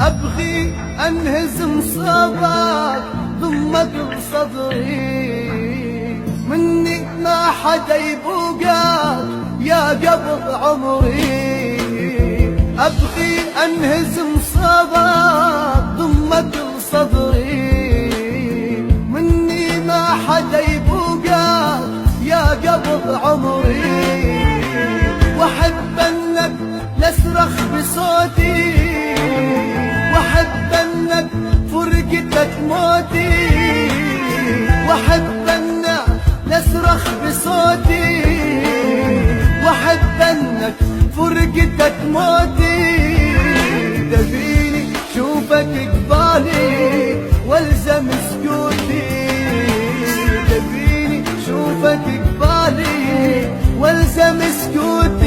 أبغي أنهزم صباك ضمك بصدري، مني ما حدا يبوقاك يا قبض عمري. أبغي أنهزم صباك ضمك بصدري، مني ما حدا يبوقاك يا قبض عمري. وأحب أنك نصرخ بصوتي، وأحب أنك فرقتك موتي، وأحب أنك نصرخ بصوتي، وأحب أنك فرقتك موتي. دفيني شوفك قبالي والزم سكوتي، دفيني شوفك قبالي والزم سكوتي.